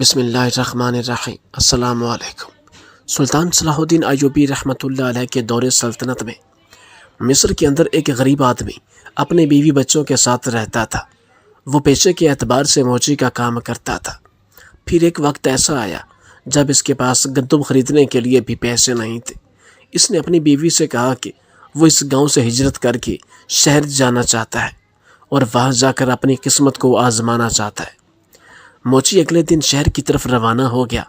بسم اللہ الرحمن الرحیم۔ السلام علیکم۔ سلطان صلاح الدین ایوبی رحمۃ اللہ علیہ کے دور سلطنت میں مصر کے اندر ایک غریب آدمی اپنے بیوی بچوں کے ساتھ رہتا تھا۔ وہ پیشے کے اعتبار سے موچی کا کام کرتا تھا۔ پھر ایک وقت ایسا آیا جب اس کے پاس گندم خریدنے کے لیے بھی پیسے نہیں تھے۔ اس نے اپنی بیوی سے کہا کہ وہ اس گاؤں سے ہجرت کر کے شہر جانا چاہتا ہے اور وہاں جا کر اپنی قسمت کو آزمانا چاہتا ہے۔ موچی اگلے دن شہر کی طرف روانہ ہو گیا۔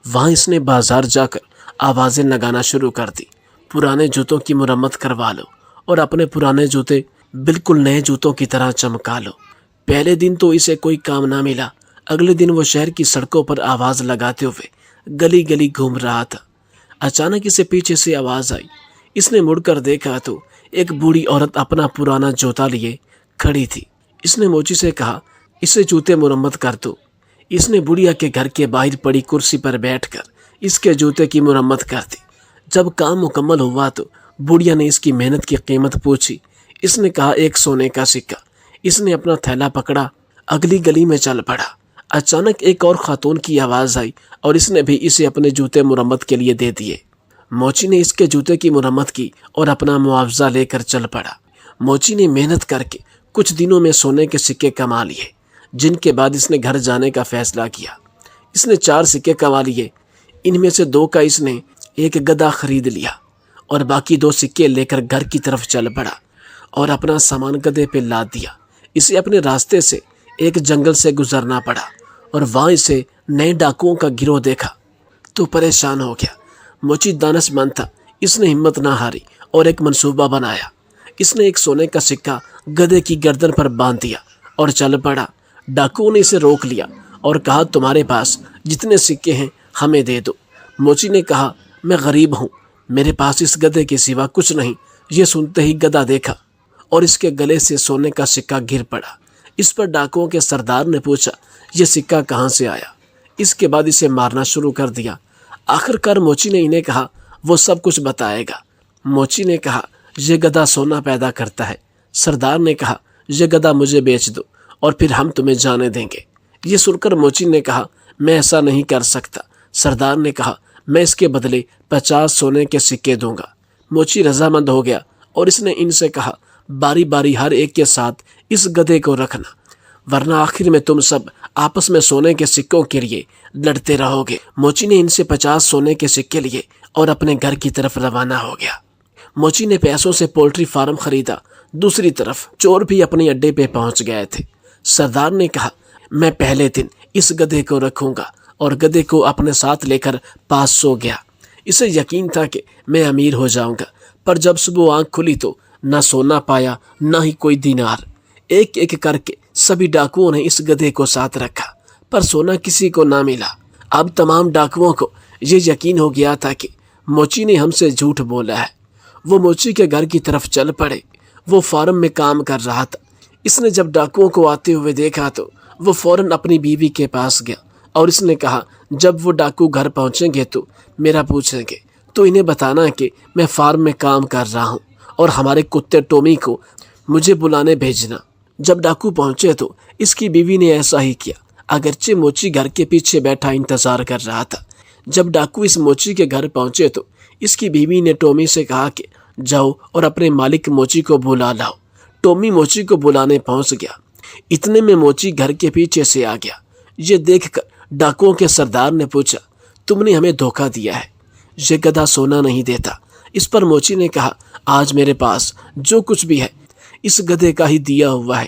وہاں اس نے بازار جا کر آوازیں لگانا شروع کر دی، پرانے جوتوں کی مرمت کروا لو اور اپنے پرانے جوتے بالکل نئے جوتوں کی طرح چمکا لو۔ پہلے دن تو اسے کوئی کام نہ ملا۔ اگلے دن وہ شہر کی سڑکوں پر آواز لگاتے ہوئے گلی گلی گھوم رہا تھا۔ اچانک اسے پیچھے سے آواز آئی۔ اس نے مڑ کر دیکھا تو ایک بوڑھی عورت اپنا پرانا جوتا لیے کھڑی تھی۔ اس نے موچی سے کہا، اسے جوتے مرمت کر دو۔ اس نے بڑھیا کے گھر کے باہر پڑی کرسی پر بیٹھ کر اس کے جوتے کی مرمت کر دی۔ جب کام مکمل ہوا تو بڑھیا نے اس کی محنت کی قیمت پوچھی۔ اس نے کہا 1 سونے کا سکہ۔ اس نے اپنا تھیلا پکڑا، اگلی گلی میں چل پڑا۔ اچانک ایک اور خاتون کی آواز آئی اور اس نے بھی اسے اپنے جوتے مرمت کے لیے دے دیے۔ موچی نے اس کے جوتے کی مرمت کی اور اپنا معاوضہ لے کر چل پڑا۔ موچی نے محنت کر کے کچھ دنوں میں سونے کے سکے کما لیے، جن کے بعد اس نے گھر جانے کا فیصلہ کیا۔ اس نے 4 سکے کما لیے۔ ان میں سے 2 کا اس نے ایک گدھا خرید لیا اور باقی 2 سکے لے کر گھر کی طرف چل پڑا اور اپنا سامان گدھے پہ لاد دیا۔ اسے اپنے راستے سے ایک جنگل سے گزرنا پڑا اور وہاں اسے نئے ڈاکوؤں کا گروہ دیکھا تو پریشان ہو گیا۔ موچی دانش مند تھا۔ اس نے ہمت نہ ہاری اور ایک منصوبہ بنایا۔ اس نے ایک سونے کا سکہ گدھے کی گردن پر باندھ دیا اور چل پڑا۔ ڈاکوؤں نے اسے روک لیا اور کہا، تمہارے پاس جتنے سکے ہیں ہمیں دے دو۔ موچی نے کہا، میں غریب ہوں، میرے پاس اس گدھے کے سوا کچھ نہیں۔ یہ سنتے ہی گدھا دیکھا اور اس کے گلے سے سونے کا سکہ گر پڑا۔ اس پر ڈاکوؤں کے سردار نے پوچھا، یہ سکہ کہاں سے آیا؟ اس کے بعد اسے مارنا شروع کر دیا۔ آخر کار موچی نے انہیں کہا وہ سب کچھ بتائے گا۔ موچی نے کہا، یہ گدھا سونا پیدا کرتا ہے۔ سردار نے کہا، یہ گدھا مجھے بیچ دو اور پھر ہم تمہیں جانے دیں گے۔ یہ سن کر موچی نے کہا، میں ایسا نہیں کر سکتا۔ سردار نے کہا، میں اس کے بدلے 50 سونے کے سکے دوں گا۔ موچی رضامند ہو گیا اور اس نے ان سے کہا، باری باری ہر ایک کے ساتھ اس گدھے کو رکھنا، ورنہ آخر میں تم سب آپس میں سونے کے سکوں کے لیے لڑتے رہو گے۔ موچی نے ان سے 50 سونے کے سکے لیے اور اپنے گھر کی طرف روانہ ہو گیا۔ موچی نے پیسوں سے پولٹری فارم خریدا۔ دوسری طرف چور بھی اپنے اڈے پہ پہنچ گئے تھے۔ سردار نے کہا، میں پہلے دن اس گدھے کو رکھوں گا، اور گدھے کو اپنے ساتھ لے کر پاس سو گیا۔ اسے یقین تھا کہ میں امیر ہو جاؤں گا، پر جب صبح آنکھ کھلی تو نہ سونا پایا نہ ہی کوئی دینار۔ ایک ایک کر کے سبھی ڈاکوؤں نے اس گدھے کو ساتھ رکھا، پر سونا کسی کو نہ ملا۔ اب تمام ڈاکوؤں کو یہ یقین ہو گیا تھا کہ موچی نے ہم سے جھوٹ بولا ہے۔ وہ موچی کے گھر کی طرف چل پڑے۔ وہ فارم میں کام کر رہا تھا۔ اس نے جب ڈاکوؤں کو آتے ہوئے دیکھا تو وہ فوراً اپنی بیوی کے پاس گیا اور اس نے کہا، جب وہ ڈاکو گھر پہنچیں گے تو میرا پوچھیں گے تو انہیں بتانا کہ میں فارم میں کام کر رہا ہوں اور ہمارے کتے ٹومی کو مجھے بلانے بھیجنا۔ جب ڈاکو پہنچے تو اس کی بیوی نے ایسا ہی کیا، اگرچہ موچی گھر کے پیچھے بیٹھا انتظار کر رہا تھا۔ جب ڈاکو اس موچی کے گھر پہنچے تو اس کی بیوی نے ٹومی سے کہا کہ جاؤ اور اپنے مالک موچی کو بلا لاؤ۔ ٹومی موچی کو بلانے پہنچ گیا۔ اتنے میں موچی گھر کے پیچھے سے آ گیا۔ یہ دیکھ کر ڈاکوؤں کے سردار نے پوچھا، تم نے ہمیں دھوکہ دیا ہے، یہ گدھا سونا نہیں دیتا۔ اس پر موچی نے کہا، آج میرے پاس جو کچھ بھی ہے اس گدھے کا ہی دیا ہوا ہے۔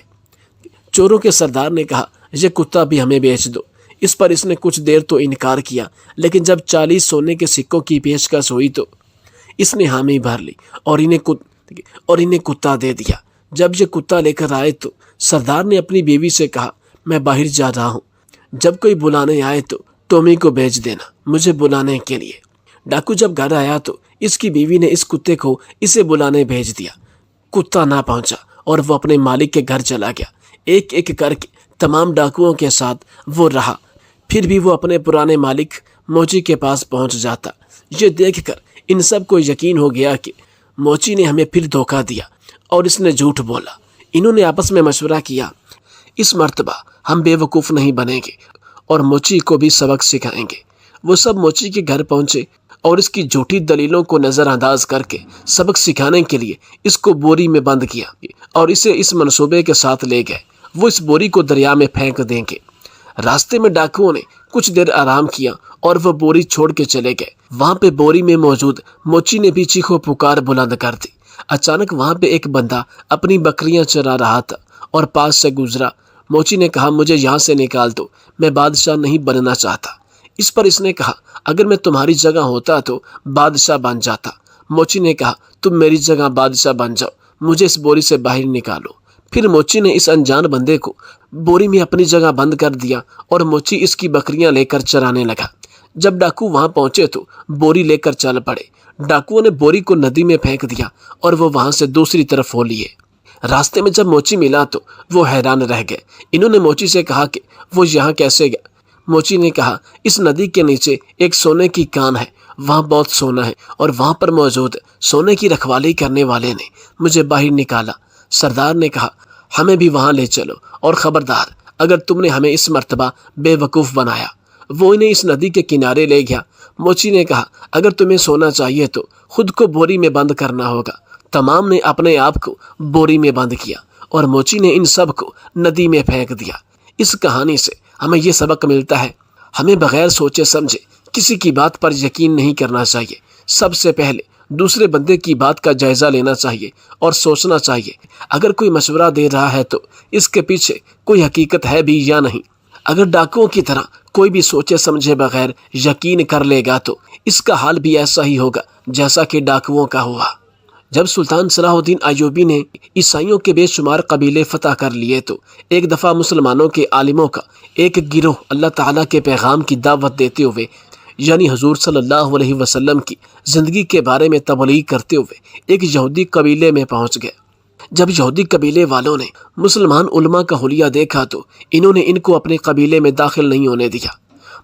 چوروں کے سردار نے کہا، یہ کتا بھی ہمیں بیچ دو۔ اس پر اس نے کچھ دیر تو انکار کیا، لیکن جب 40 سونے کے سکوں کی پیشکش ہوئی تو اس نے حامی بھر لی اور انہیں کتا دے دیا۔ جب یہ کتا لے کر آئے تو سردار نے اپنی بیوی سے کہا، میں باہر جا رہا ہوں، جب کوئی بلانے آئے تو ٹومی کو بھیج دینا مجھے بلانے کے لیے۔ ڈاکو جب گھر آیا تو اس کی بیوی نے اس کتے کو اسے بلانے بھیج دیا۔ کتا نہ پہنچا اور وہ اپنے مالک کے گھر چلا گیا۔ ایک ایک کر کے تمام ڈاکوؤں کے ساتھ وہ رہا، پھر بھی وہ اپنے پرانے مالک موچی کے پاس پہنچ جاتا۔ یہ دیکھ کر ان سب کو یقین ہو گیا کہ موچی نے ہمیں پھر دھوکہ دیا اور اس نے جھوٹ بولا۔ انہوں نے آپس میں مشورہ کیا، اس مرتبہ ہم بے وقوف نہیں بنیں گے اور موچی کو بھی سبق سکھائیں گے۔ وہ سب موچی کے گھر پہنچے اور اس کی جھوٹی دلیلوں کو نظر انداز کر کے سبق سکھانے کے لیے اس کو بوری میں بند کیا اور اسے اس منصوبے کے ساتھ لے گئے وہ اس بوری کو دریا میں پھینک دیں گے۔ راستے میں ڈاکوؤں نے کچھ دیر آرام کیا اور وہ بوری چھوڑ کے چلے گئے۔ وہاں پہ بوری میں موجود موچی نے بھی چیخو پکار بلند کر دی۔ اچانک وہاں پہ ایک بندہ اپنی بکریاں چرا رہا تھا اور پاس سے گزرا۔ موچی نے کہا مجھے یہاں سے نکال دو، میں بادشاہ نہیں بننا چاہتا۔ اس پر اس نے کہا اگر میں تمہاری جگہ ہوتا تو بادشاہ بن جاتا۔ موچی نے کہا تم میری جگہ بادشاہ بن جاؤ، مجھے اس بوری سے باہر نکالو۔ پھر موچی نے اس انجان بندے کو بوری میں اپنی جگہ بند کر دیا اور موچی اس کی بکریاں لے کر چرانے لگا۔ جب ڈاکو وہاں پہنچے تو بوری لے کر چل پڑے۔ ڈاکوؤں نے بوری کو ندی میں پھینک دیا اور وہ وہاں سے دوسری طرف ہو لیے۔ راستے میں جب موچی ملا تو وہ حیران رہ گئے۔ انہوں نے موچی سے کہا کہ وہ یہاں کیسے گیا؟ موچی نے کہا اس ندی کے نیچے ایک سونے کی کان ہے، وہاں بہت سونا ہے اور وہاں پر موجود سونے کی رکھوالی کرنے والے نے مجھے باہر نکالا۔ سردار نے کہا ہمیں بھی وہاں لے چلو اور خبردار اگر تم نے ہمیں اس مرتبہ بے وقوف بنایا۔ وہ انہیں اس ندی کے کنارے لے گیا۔ موچی نے کہا اگر تمہیں سونا چاہیے تو خود کو بوری میں بند کرنا ہوگا۔ تمام نے اپنے آپ کو بوری میں بند کیا اور موچی نے ان سب کو ندی میں پھینک دیا۔ اس کہانی سے ہمیں یہ سبق ملتا ہے ہمیں بغیر سوچے سمجھے کسی کی بات پر یقین نہیں کرنا چاہیے۔ سب سے پہلے دوسرے بندے کی بات کا جائزہ لینا چاہیے اور سوچنا چاہیے اگر کوئی مشورہ دے رہا ہے تو اس کے پیچھے کوئی حقیقت ہے بھی یا نہیں۔ اگر ڈاکوؤں کی طرح کوئی بھی سوچے سمجھے بغیر یقین کر لے گا تو اس کا حال بھی ایسا ہی ہوگا جیسا کہ ڈاکوؤں کا ہوا۔ جب سلطان صلاح الدین ایوبی نے عیسائیوں کے بے شمار قبیلے فتح کر لیے تو ایک دفعہ مسلمانوں کے عالموں کا ایک گروہ اللہ تعالیٰ کے پیغام کی دعوت دیتے ہوئے یعنی حضور صلی اللہ علیہ وسلم کی زندگی کے بارے میں تبلیغ کرتے ہوئے ایک یہودی قبیلے میں پہنچ گئے۔ جب یہودی قبیلے والوں نے مسلمان علماء کا حلیہ دیکھا تو انہوں نے ان کو اپنے قبیلے میں داخل نہیں ہونے دیا۔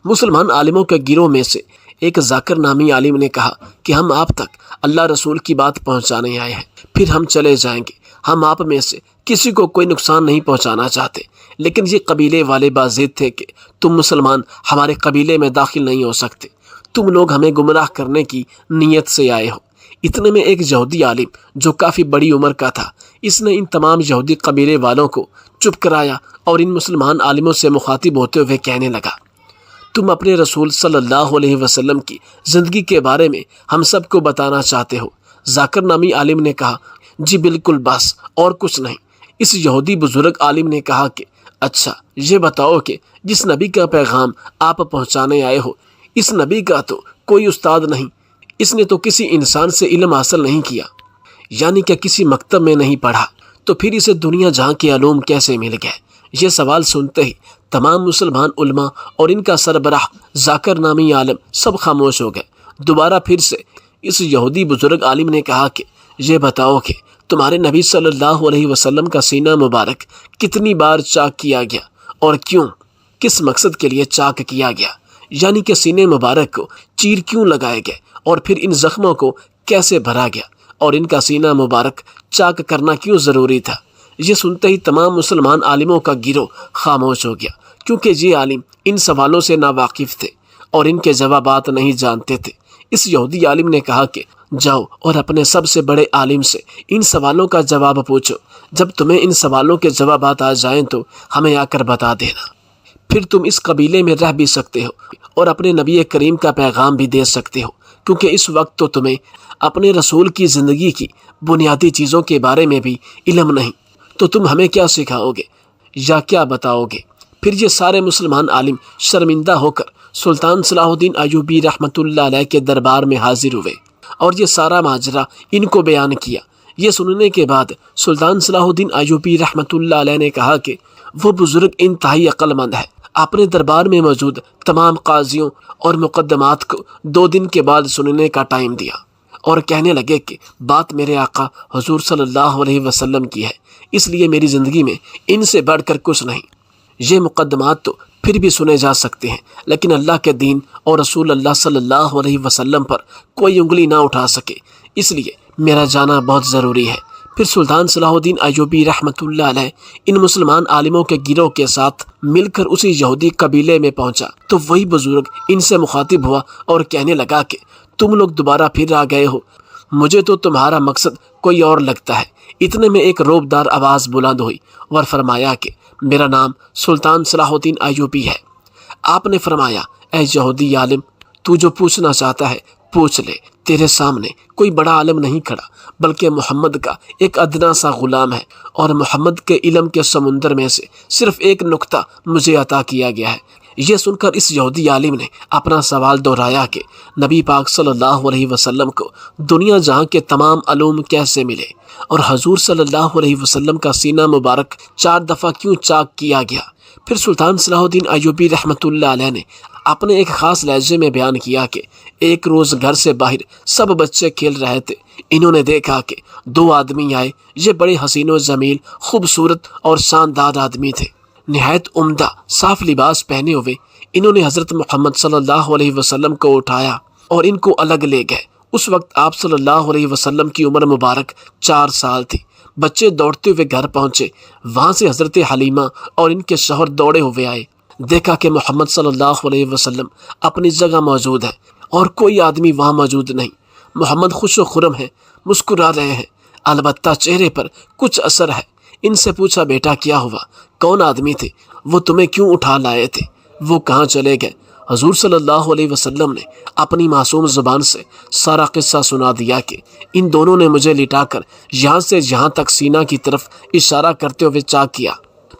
مسلمان عالموں کے گروہ میں سے ایک ذاکر نامی عالم نے کہا کہ ہم آپ تک اللہ رسول کی بات پہنچانے آئے ہیں، پھر ہم چلے جائیں گے۔ ہم آپ میں سے کسی کو کوئی نقصان نہیں پہنچانا چاہتے، لیکن یہ قبیلے والے باضد تھے کہ تم مسلمان ہمارے قبیلے میں داخل نہیں ہو سکتے، تم لوگ ہمیں گمراہ کرنے کی نیت سے آئے ہو۔ اتنے میں ایک یہودی عالم جو کافی بڑی عمر کا تھا، اس نے ان تمام یہودی قبیلے والوں کو چپ کرایا اور ان مسلمان عالموں سے مخاطب ہوتے ہوئے کہنے لگا تم اپنے رسول صلی اللہ علیہ وسلم کی زندگی کے بارے میں ہم سب کو بتانا چاہتے ہو؟ ذاکر نامی عالم نے کہا جی بالکل، بس اور کچھ نہیں۔ اس یہودی بزرگ عالم نے کہا کہ اچھا یہ بتاؤ کہ جس نبی کا پیغام آپ پہنچانے آئے ہو اس نبی کا تو کوئی استاد نہیں، اس نے تو کسی انسان سے علم حاصل نہیں کیا، یعنی کہ کسی مکتب میں نہیں پڑھا، تو پھر اسے دنیا جہاں کے علوم کیسے مل گئے؟ یہ سوال سنتے ہی تمام مسلمان علماء اور ان کا سربراہ ذاکر نامی عالم سب خاموش ہو گئے۔ دوبارہ پھر سے اس یہودی بزرگ عالم نے کہا کہ یہ بتاؤ کہ تمہارے نبی صلی اللہ علیہ وسلم کا سینہ مبارک کتنی بار چاک کیا گیا اور کیوں، کس مقصد کے لیے چاک کیا گیا، یعنی کہ سینے مبارک کو چیر کیوں لگائے گئے اور پھر ان زخموں کو کیسے بھرا گیا اور ان کا سینہ مبارک چاک کرنا کیوں ضروری تھا؟ یہ سنتے ہی تمام مسلمان عالموں کا گروہ خاموش ہو گیا، کیونکہ یہ عالم ان سوالوں سے ناواقف تھے اور ان کے جوابات نہیں جانتے تھے۔ اس یہودی عالم نے کہا کہ جاؤ اور اپنے سب سے بڑے عالم سے ان سوالوں کا جواب پوچھو، جب تمہیں ان سوالوں کے جوابات آ جائیں تو ہمیں آ کر بتا دینا، پھر تم اس قبیلے میں رہ بھی سکتے ہو اور اپنے نبی کریم کا پیغام بھی دے سکتے ہو، کیونکہ اس وقت تو تمہیں اپنے رسول کی زندگی کی بنیادی چیزوں کے بارے میں بھی علم نہیں، تو تم ہمیں کیا سکھاؤ گے یا کیا بتاؤ گے؟ پھر یہ سارے مسلمان عالم شرمندہ ہو کر سلطان صلاح الدین ایوبی رحمۃ اللہ علیہ کے دربار میں حاضر ہوئے اور یہ سارا ماجرا ان کو بیان کیا۔ یہ سننے کے بعد سلطان صلاح الدین ایوبی رحمۃ اللہ علیہ نے کہا کہ وہ بزرگ انتہائی عقل مند ہے۔ اپنے دربار میں موجود تمام قاضیوں اور مقدمات کو 2 دن کے بعد سننے کا ٹائم دیا اور کہنے لگے کہ بات میرے آقا حضور صلی اللہ علیہ وسلم کی ہے، اس لیے میری زندگی میں ان سے بڑھ کر کچھ نہیں۔ یہ مقدمات تو پھر بھی سنے جا سکتے ہیں، لیکن اللہ کے دین اور رسول اللہ صلی اللہ علیہ وسلم پر کوئی انگلی نہ اٹھا سکے، اس لیے میرا جانا بہت ضروری ہے۔ پھر سلطان صلاح الدین ایوبی رحمۃ اللہ علیہ ان مسلمان عالموں کے گروہ کے ساتھ مل کر اسی یہودی قبیلے میں پہنچا تو وہی بزرگ ان سے مخاطب ہوا اور کہنے لگا کہ تم لوگ دوبارہ پھر آ گئے ہو، مجھے تو تمہارا مقصد کوئی اور لگتا ہے۔ اتنے میں ایک روبدار آواز بلند ہوئی اور فرمایا کہ میرا نام سلطان صلاح الدین ایوبی ہے۔ آپ نے فرمایا اے یہودی عالم، تو جو پوچھنا چاہتا ہے پوچھ لے، تیرے سامنے کوئی بڑا عالم نہیں کھڑا بلکہ محمد کا ایک ادنا سا غلام ہے، اور محمد کے علم کے سمندر میں سے صرف ایک نقطہ مجھے عطا کیا گیا ہے۔ یہ سن کر اس یہودی عالم نے اپنا سوال دہرایا کہ نبی پاک صلی اللہ علیہ وسلم کو دنیا جہاں کے تمام علوم کیسے ملے، اور حضور صلی اللہ علیہ وسلم کا سینہ مبارک 4 دفعہ کیوں چاک کیا گیا؟ پھر سلطان صلاح الدین ایوبی رحمۃ اللہ علیہ نے اپنے ایک خاص لہجے میں بیان کیا کہ ایک روز گھر سے باہر سب بچے کھیل رہے تھے، انہوں نے دیکھا کہ 2 آدمی آئے، یہ بڑے حسین و جمیل، خوبصورت اور شاندار آدمی تھے، نہایت عمدہ صاف لباس پہنے ہوئے۔ انہوں نے حضرت محمد صلی اللہ علیہ وسلم کو اٹھایا اور ان کو الگ لے گئے۔ اس وقت آپ صلی اللہ علیہ وسلم کی عمر مبارک 4 سال تھی۔ بچے دوڑتے ہوئے گھر پہنچے، وہاں سے حضرت حلیمہ اور ان کے شوہر دوڑے ہوئے آئے، دیکھا کہ محمد صلی اللہ علیہ وسلم اپنی جگہ موجود ہے اور کوئی آدمی وہاں موجود نہیں۔ محمد خوش و خرم ہے، مسکرا رہے ہیں، البتہ چہرے پر کچھ اثر ہے۔ ان سے پوچھا بیٹا کیا ہوا، کون آدمی تھے، وہ تمہیں کیوں اٹھا لائے تھے، وہ کہاں چلے گئے؟ حضور صلی اللہ علیہ وسلم نے اپنی معصوم زبان سے سارا قصہ سنا دیا کہ ان دونوں نے مجھے لٹا کر یہاں سے یہاں تک سینہ کی طرف اشارہ کرتے ہوئے چاک کیا،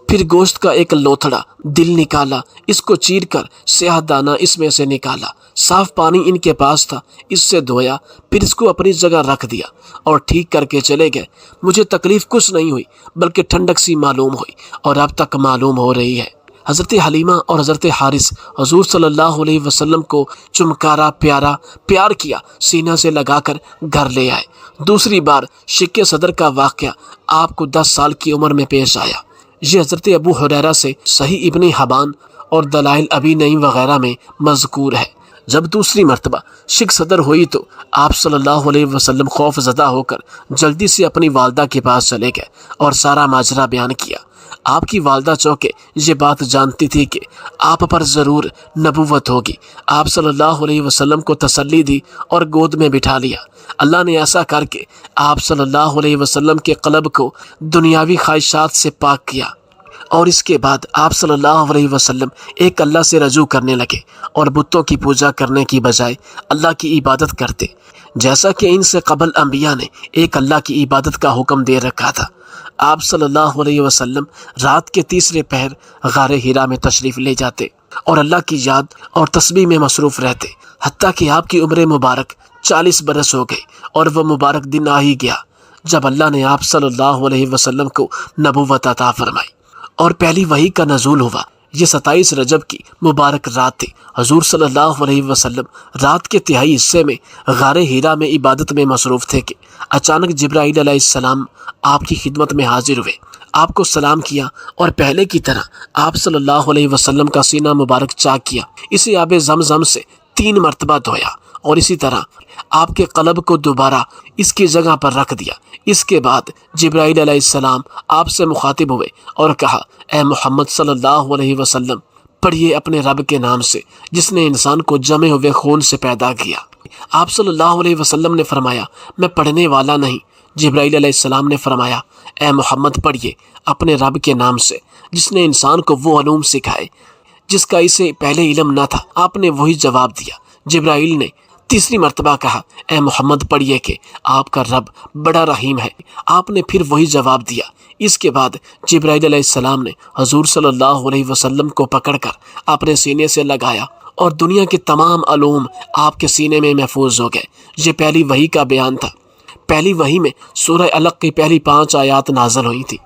پھر گوشت کا ایک لوتھڑا دل نکالا، اس کو چیر کر سیاہ دانہ اس میں سے نکالا، صاف پانی ان کے پاس تھا، اس سے دھویا، پھر اس کو اپنی جگہ رکھ دیا اور ٹھیک کر کے چلے گئے۔ مجھے تکلیف کچھ نہیں ہوئی بلکہ ٹھنڈک سی معلوم ہوئی اور اب تک معلوم ہو رہی ہے۔ حضرت حلیمہ اور حضرت حارث حضور صلی اللہ علیہ وسلم کو چمکارا، پیار کیا، سینہ سے لگا کر گھر لے آئے۔ دوسری بار شق صدر کا واقعہ آپ کو 10 سال کی عمر میں پیش آیا۔ یہ حضرت ابو ہریرہ سے صحیح ابن حبان اور دلائل ابی نعیم وغیرہ میں مذکور ہے۔ جب دوسری مرتبہ شق صدر ہوئی تو آپ صلی اللہ علیہ وسلم خوف زدہ ہو کر جلدی سے اپنی والدہ کے پاس چلے گئے اور سارا ماجرا بیان کیا۔ آپ کی والدہ چونکہ یہ بات جانتی تھی کہ آپ پر ضرور نبوت ہوگی، آپ صلی اللہ علیہ وسلم کو تسلی دی اور گود میں بٹھا لیا۔ اللہ نے ایسا کر کے آپ صلی اللہ علیہ وسلم کے قلب کو دنیاوی خواہشات سے پاک کیا، اور اس کے بعد آپ صلی اللہ علیہ وسلم ایک اللہ سے رجوع کرنے لگے اور بتوں کی پوجا کرنے کی بجائے اللہ کی عبادت کرتے، جیسا کہ ان سے قبل انبیاء نے ایک اللہ کی عبادت کا حکم دے رکھا تھا۔ آپ صلی اللہ علیہ وسلم رات کے تیسرے پہر غار حرا میں تشریف لے جاتے اور اللہ کی یاد اور تسبیح میں مصروف رہتے، حتیٰ کہ آپ کی عمر مبارک 40 برس ہو گئی اور وہ مبارک دن آ ہی گیا جب اللہ نے آپ صلی اللہ علیہ وسلم کو نبوت عطا فرمائی اور پہلی وحی کا نزول ہوا۔ یہ 27 رجب کی مبارک رات تھی۔ حضور صلی اللہ علیہ وسلم رات کے تہائی حصے میں غار حرا میں عبادت میں مصروف تھے کہ اچانک جبرائیل علیہ السلام آپ کی خدمت میں حاضر ہوئے، آپ کو سلام کیا اور پہلے کی طرح آپ صلی اللہ علیہ وسلم کا سینہ مبارک چاک کیا، اسے آب زمزم سے 3 مرتبہ دھویا اور اسی طرح آپ کے قلب کو دوبارہ اس کی جگہ پر رکھ دیا۔ اس کے بعد جبرائیل علیہ السلام آپ سے مخاطب ہوئے اور کہا اے محمد صلی اللہ علیہ وسلم، پڑھیے اپنے رب کے نام سے جس نے انسان کو جمے ہوئے خون سے پیدا کیا۔ آپ صلی اللہ علیہ وسلم نے فرمایا میں پڑھنے والا نہیں۔ جبرائیل علیہ السلام نے فرمایا اے محمد پڑھیے اپنے رب کے نام سے جس نے انسان کو وہ علوم سکھائے جس کا اسے پہلے علم نہ تھا۔ آپ نے وہی جواب دیا۔ جبرائیل نے تیسری مرتبہ کہا اے محمد پڑھیے کہ آپ کا رب بڑا رحیم ہے۔ آپ نے پھر وہی جواب دیا۔ اس کے بعد جبرائیل علیہ السلام نے حضور صلی اللہ علیہ وسلم کو پکڑ کر اپنے سینے سے لگایا اور دنیا کے تمام علوم آپ کے سینے میں محفوظ ہو گئے۔ یہ پہلی وحی کا بیان تھا۔ پہلی وحی میں سورہ علق کی پہلی 5 آیات نازل ہوئی تھی۔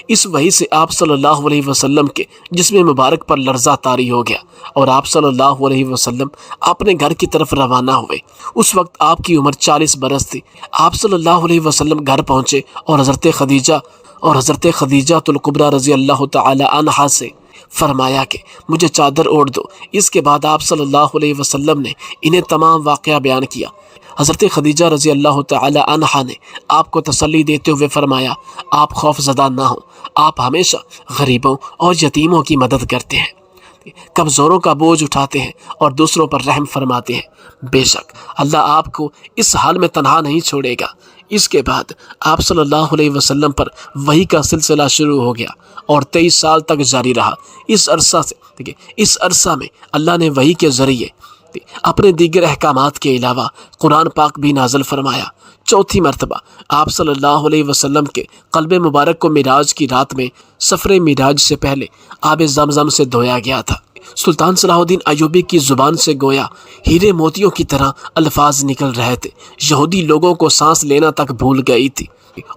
اس وحی سے آپ صلی اللہ علیہ وسلم کے جسم مبارک پر لرزہ طاری ہو گیا اور آپ صلی اللہ علیہ وسلم اپنے گھر کی طرف روانہ ہوئے۔ اس وقت آپ کی عمر 40 برس تھی۔ آپ صلی اللہ علیہ وسلم گھر پہنچے اور حضرت خدیجہ الکبریٰ رضی اللہ تعالی عنہا سے فرمایا کہ مجھے چادر اوڑھ دو۔ اس کے بعد آپ صلی اللہ علیہ وسلم نے انہیں تمام واقعہ بیان کیا۔ حضرت خدیجہ رضی اللہ تعالی عنہا نے آپ کو تسلی دیتے ہوئے فرمایا، آپ خوف زدہ نہ ہوں، آپ ہمیشہ غریبوں اور یتیموں کی مدد کرتے ہیں، کمزوروں کا بوجھ اٹھاتے ہیں اور دوسروں پر رحم فرماتے ہیں۔ بے شک اللہ آپ کو اس حال میں تنہا نہیں چھوڑے گا۔ اس کے بعد آپ صلی اللہ علیہ وسلم پر وحی کا سلسلہ شروع ہو گیا اور 23 سال تک جاری رہا۔ اس عرصہ میں اللہ نے وحی کے ذریعے اپنے دیگر احکامات کے علاوہ قرآن پاک بھی نازل فرمایا۔ چوتھی مرتبہ آپ صلی اللہ علیہ وسلم کے قلب مبارک کو معراج کی رات میں سفر معراج سے پہلے آب زمزم سے دھویا گیا تھا۔ سلطان صلاح الدین ایوبی کی زبان سے گویا ہیرے موتیوں کی طرح الفاظ نکل رہے تھے۔ یہودی لوگوں کو سانس لینا تک بھول گئی تھی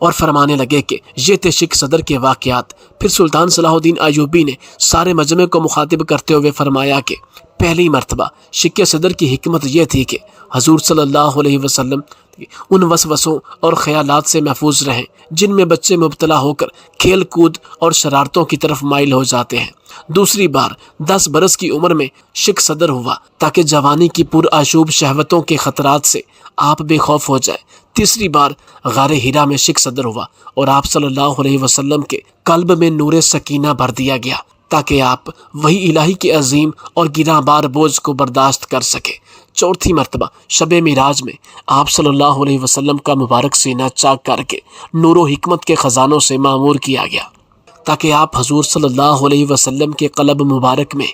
اور فرمانے لگے کہ یہ تھے شک صدر کے واقعات۔ پھر سلطان صلاح الدین ایوبی نے سارے مجمع کو مخاطب کرتے ہوئے فرمایا کہ پہلی مرتبہ شک صدر کی حکمت یہ تھی کہ حضور صلی اللہ علیہ وسلم ان وسوسوں اور خیالات سے محفوظ رہیں جن میں بچے مبتلا ہو کر کھیل کود اور شرارتوں کی طرف مائل ہو جاتے ہیں۔ دوسری بار 10 برس کی عمر میں شک صدر ہوا تاکہ جوانی کی پرآشوب شہوتوں کے خطرات سے آپ بے خوف ہو جائے۔ تیسری بار غار ہیرا میں شک صدر ہوا اور آپ صلی اللہ علیہ وسلم کے قلب میں نور سکینہ بھر دیا گیا تاکہ آپ وہی الہی کے عظیم اور گراں بار بوجھ کو برداشت کر سکے۔ چوتھی مرتبہ شب معراج میں آپ صلی اللہ علیہ وسلم کا مبارک سینہ چاک کر کے نور و حکمت کے خزانوں سے معمور کیا گیا تاکہ آپ حضور صلی اللہ علیہ وسلم کے قلب مبارک میں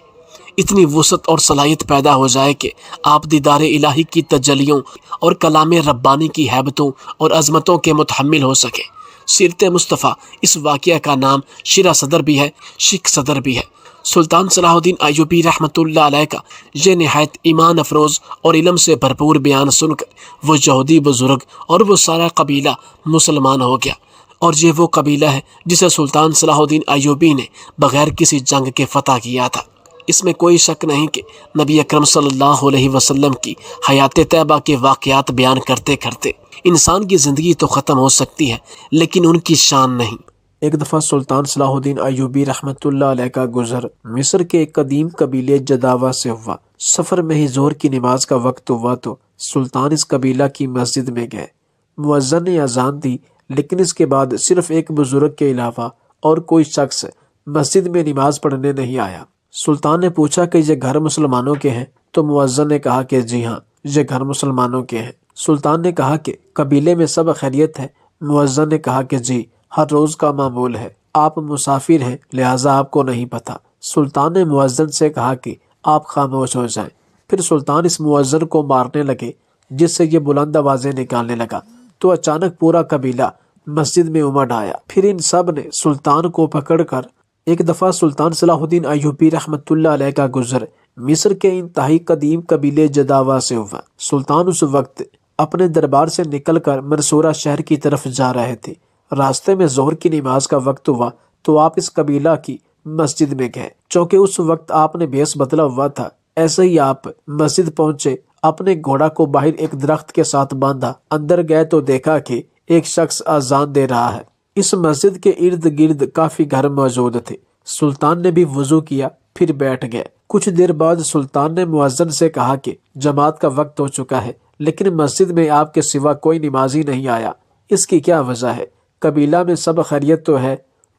اتنی وسعت اور صلاحیت پیدا ہو جائے کہ آپ دیدار الہی کی تجلیوں اور کلام ربانی کی ہیبتوں اور عظمتوں کے متحمل ہو سکے۔ سیرت مصطفیٰ اس واقعہ کا نام شرح صدر بھی ہے، شک صدر بھی ہے۔ سلطان صلاح الدین ایوبی رحمۃ اللہ علیہ کا یہ نہایت ایمان افروز اور علم سے بھرپور بیان سن کر وہ یہودی بزرگ اور وہ سارا قبیلہ مسلمان ہو گیا، اور یہ وہ قبیلہ ہے جسے سلطان صلاح الدین ایوبی نے بغیر کسی جنگ کے فتح کیا تھا۔ اس میں کوئی شک نہیں کہ نبی اکرم صلی اللہ علیہ وسلم کی حیات طیبہ کے واقعات بیان کرتے کرتے انسان کی زندگی تو ختم ہو سکتی ہے لیکن ان کی شان نہیں۔ ایک دفعہ سلطان صلاح الدین ایوبی رحمۃ اللہ علیہ کا گزر مصر کے ایک قدیم قبیلے جداوا سے ہوا۔ سفر میں ہی ظہر کی نماز کا وقت ہوا تو سلطان اس قبیلہ کی مسجد میں گئے۔ مؤذن نے اذان دی لیکن اس کے بعد صرف ایک بزرگ کے علاوہ اور کوئی شخص مسجد میں نماز پڑھنے نہیں آیا۔ سلطان نے پوچھا کہ یہ گھر مسلمانوں کے ہیں؟ تو مؤذن نے کہا کہ جی ہاں، یہ گھر مسلمانوں کے ہیں۔ سلطان نے کہا کہ قبیلے میں سب خیریت ہے؟ مؤذن نے کہا کہ جی، ہر روز کا معمول ہے، آپ مسافر ہیں لہٰذا آپ کو نہیں پتہ۔ سلطان نے مؤذن سے کہا کہ آپ خاموش ہو جائیں۔ پھر سلطان اس مؤذن کو مارنے لگے جس سے یہ بلند آوازیں نکالنے لگا تو اچانک پورا قبیلہ مسجد میں امڑ آیا۔ پھر ان سب نے سلطان کو پکڑ کر ایک دفعہ سلطان صلاح الدین ایوبی رحمۃ اللہ علیہ کا گزر مصر کے انتہائی قدیم قبیلے جداوا سے ہوا۔ سلطان اس وقت اپنے دربار سے نکل کر منصورہ شہر کی طرف جا رہے تھے۔ راستے میں ظہر کی نماز کا وقت ہوا تو آپ اس قبیلہ کی مسجد میں گئے۔ چونکہ اس وقت آپ نے بیس بدلا ہوا تھا، ایسے ہی آپ مسجد پہنچے، اپنے گھوڑا کو باہر ایک درخت کے ساتھ باندھا، اندر گئے تو دیکھا کہ ایک شخص اذان دے رہا ہے۔ اس مسجد کے ارد گرد کافی گھر موجود تھے۔ سلطان نے بھی وضو کیا، پھر بیٹھ گئے۔ کچھ دیر بعد سلطان نے مؤذن سے کہا کہ جماعت کا وقت ہو چکا ہے لیکن مسجد میں آپ کے سوا کوئی نمازی نہیں آیا، اس کی کیا وجہ ہے؟ قبیلہ میں سب خیریت تو ہے؟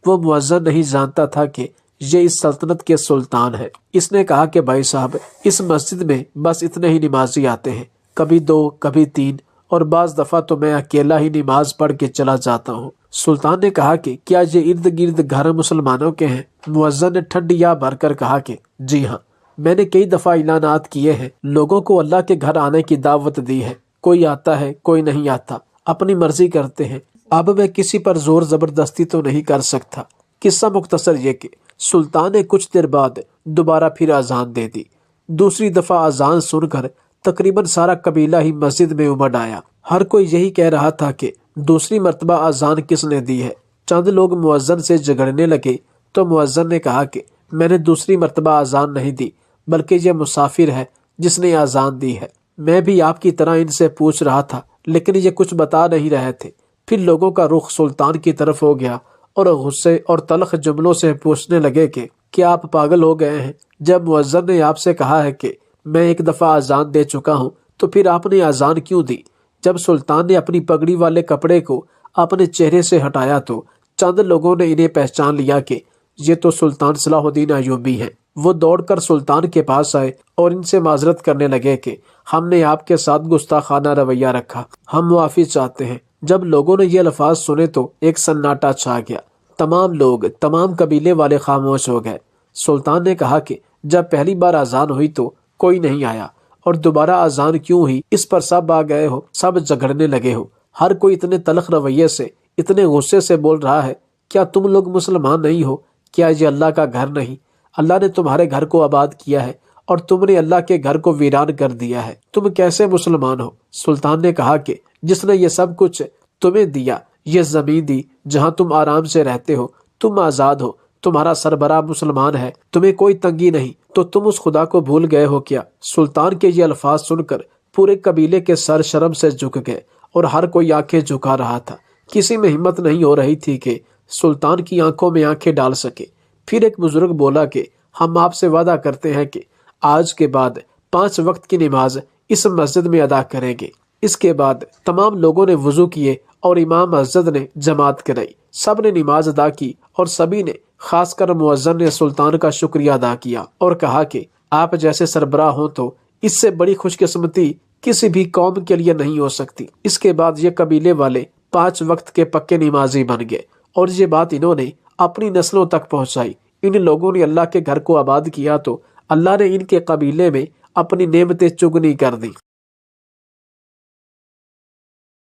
وہ مؤذن نہیں جانتا تھا کہ یہ اس سلطنت کے سلطان ہے۔ اس نے کہا کہ بھائی صاحب، اس مسجد میں بس اتنے ہی نمازی آتے ہیں، کبھی 2 کبھی 3 اور بعض دفعہ تو میں اکیلا ہی نماز پڑھ کے چلا جاتا ہوں۔ سلطان نے کہا کہ کیا یہ ارد گرد گھر مسلمانوں کے ہیں؟ مؤذن نے ٹھنڈیا بھر کر کہا کہ جی ہاں، میں نے کئی دفعہ اعلانات کیے ہیں، لوگوں کو اللہ کے گھر آنے کی دعوت دی ہے، کوئی آتا ہے کوئی نہیں آتا، اپنی مرضی کرتے ہیں، اب میں کسی پر زور زبردستی تو نہیں کر سکتا۔ قصہ مختصر یہ کہ سلطان نے کچھ دیر بعد دوبارہ پھر اذان دے دی۔ دوسری دفعہ اذان سن کر تقریباً سارا قبیلہ ہی مسجد میں امڑ آیا۔ ہر کوئی یہی کہہ رہا تھا کہ دوسری مرتبہ اذان کس نے دی ہے۔ چند لوگ مؤذن سے جھگڑنے لگے تو مؤذن نے کہا کہ میں نے دوسری مرتبہ اذان نہیں دی بلکہ یہ مسافر ہے جس نے اذان دی ہے۔ میں بھی آپ کی طرح ان سے پوچھ رہا تھا لیکن یہ کچھ بتا نہیں رہے تھے۔ پھر لوگوں کا رخ سلطان کی طرف ہو گیا اور غصے اور تلخ جملوں سے پوچھنے لگے کہ کیا آپ پاگل ہو گئے ہیں؟ جب مؤذن نے آپ سے کہا ہے کہ میں ایک دفعہ اذان دے چکا ہوں تو پھر آپ نے اذان کیوں دی؟ جب سلطان نے اپنی پگڑی والے کپڑے کو اپنے چہرے سے ہٹایا تو چند لوگوں نے انہیں پہچان لیا کہ یہ تو سلطان صلاح الدین ایوبی ہیں۔ وہ دوڑ کر سلطان کے پاس آئے اور ان سے معذرت کرنے لگے کہ ہم نے آپ کے ساتھ گستاخانہ رویہ رکھا، ہم معافی چاہتے ہیں۔ جب لوگوں نے یہ الفاظ سنے تو ایک سناٹا چھا گیا، تمام لوگ، تمام قبیلے والے خاموش ہو گئے۔ سلطان نے کہا کہ جب پہلی بار اذان ہوئی تو کوئی نہیں آیا، اور دوبارہ اذان کیوں ہوئی اس پر سب آ گئے ہو، سب جھگڑنے لگے ہو، ہر کوئی اتنے تلخ رویے سے، اتنے غصے سے بول رہا ہے۔ کیا تم لوگ مسلمان نہیں ہو؟ کیا یہ اللہ کا گھر نہیں؟ اللہ نے تمہارے گھر کو آباد کیا ہے اور تم نے اللہ کے گھر کو ویران کر دیا ہے، تم کیسے مسلمان ہو؟ سلطان نے کہا کہ جس نے یہ سب کچھ تمہیں دیا، یہ زمین دی جہاں تم آرام سے رہتے ہو، تم آزاد ہو، تمہارا سربراہ مسلمان ہے، تمہیں کوئی تنگی نہیں، تو تم اس خدا کو بھول گئے ہو کیا؟ سلطان کے یہ الفاظ سن کر پورے قبیلے کے سر شرم سے جھک گئے اور ہر کوئی آنکھیں جھکا رہا تھا۔ کسی میں ہمت نہیں ہو رہی تھی کہ سلطان کی آنکھوں میں آنکھیں ڈال سکے۔ پھر ایک بزرگ بولا کہ ہم آپ سے وعدہ کرتے ہیں کہ آج کے بعد 5 وقت کی نماز اس مسجد میں ادا کریں گے۔ اس کے بعد تمام لوگوں نے وضو کیے اور امام مسجد نے جماعت کرائی، سب نے نماز ادا کی اور سبھی نے، خاص کر مؤذن نے سلطان کا شکریہ ادا کیا اور کہا کہ آپ جیسے سربراہ ہوں تو اس سے بڑی خوش قسمتی کسی بھی قوم کے لیے نہیں ہو سکتی۔ اس کے بعد یہ قبیلے والے 5 وقت کے پکے نمازی بن گئے اور یہ بات انہوں نے اپنی نسلوں تک پہنچائی۔ ان لوگوں نے اللہ کے گھر کو آباد کیا تو اللہ نے ان کے قبیلے میں اپنی نعمتیں چگنی کر دی۔